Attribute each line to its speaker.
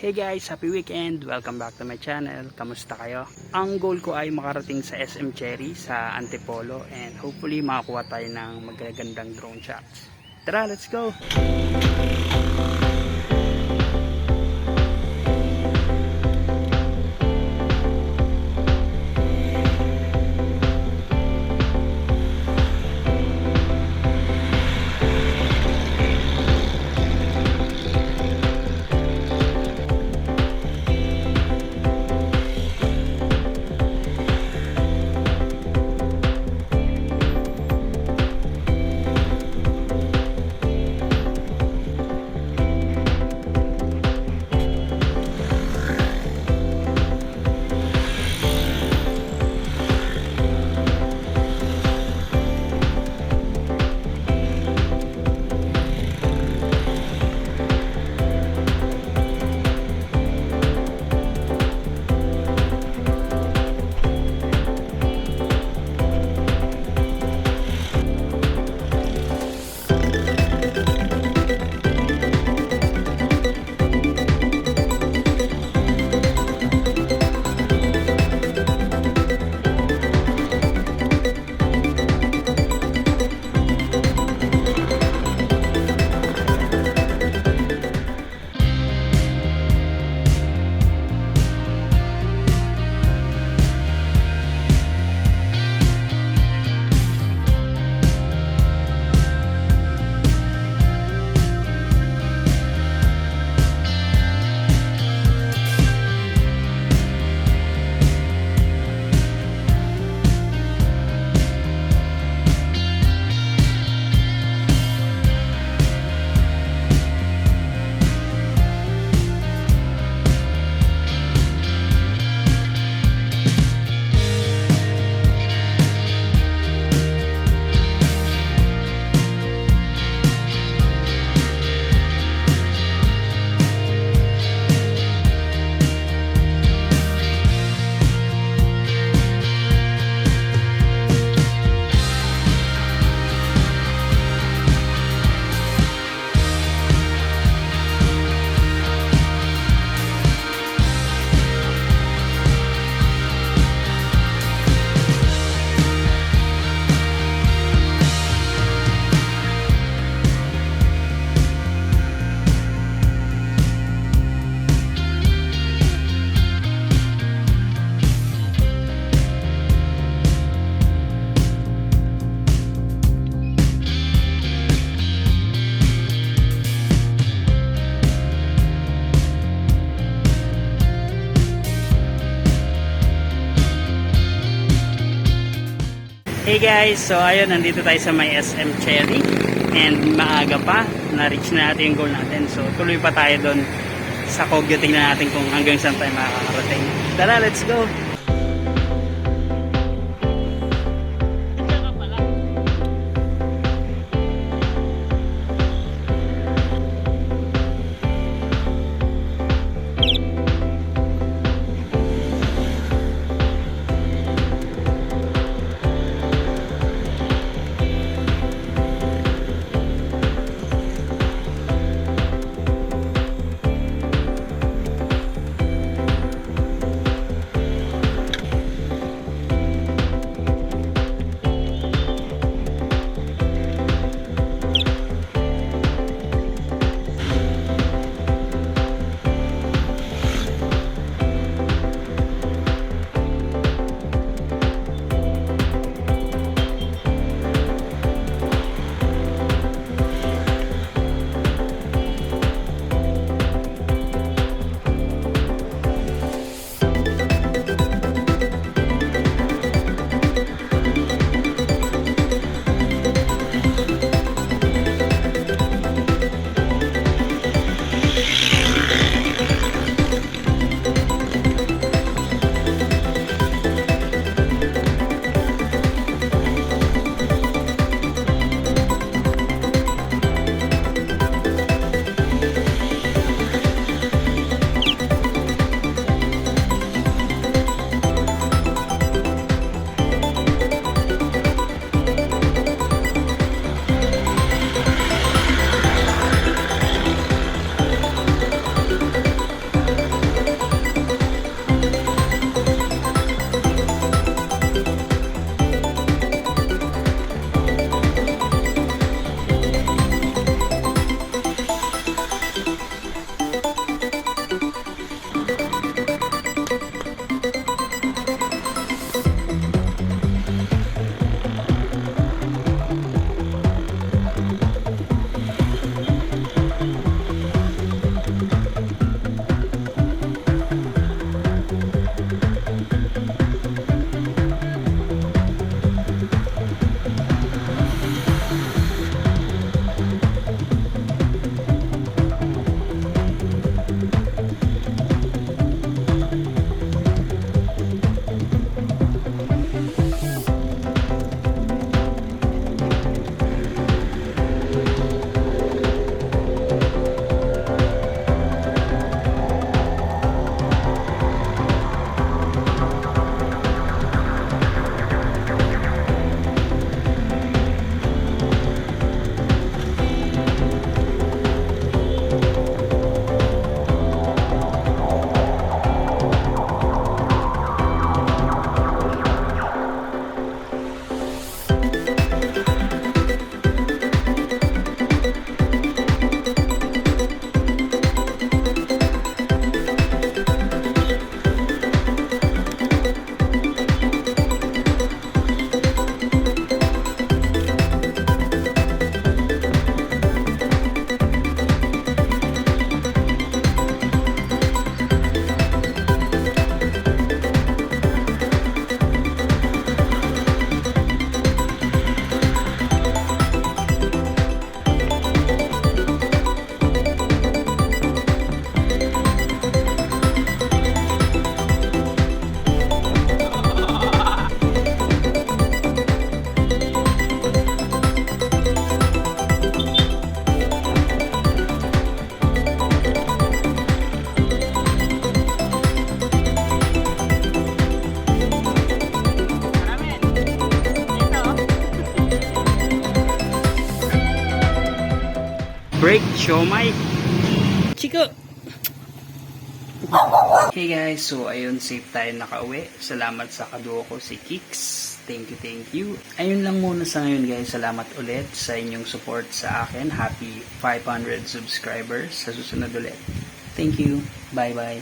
Speaker 1: Hey guys, happy weekend! Welcome back to my channel. Kamusta kayo? Ang goal ko ay makarating sa SM Cherry sa Antipolo and hopefully makakuha tayo ng magagandang drone shots. Tara, let's go! Hey guys, so ayun, nandito tayo sa may SM Cherry and maaga pa, na-reach na natin yung goal natin. So tuloy pa tayo doon sa Kogyo, tingnan natin kung hanggang saan tayo makakarating. Tara, let's go! break siomai. Chico! Hey guys, so ayun, safe tayo nakauwi. Salamat sa kaduo ko si Kicks. Thank you. Ayun lang muna sa ngayon guys. Salamat ulit sa inyong support sa akin. Happy 500 subscribers sa susunod ulit. Thank you. Bye bye.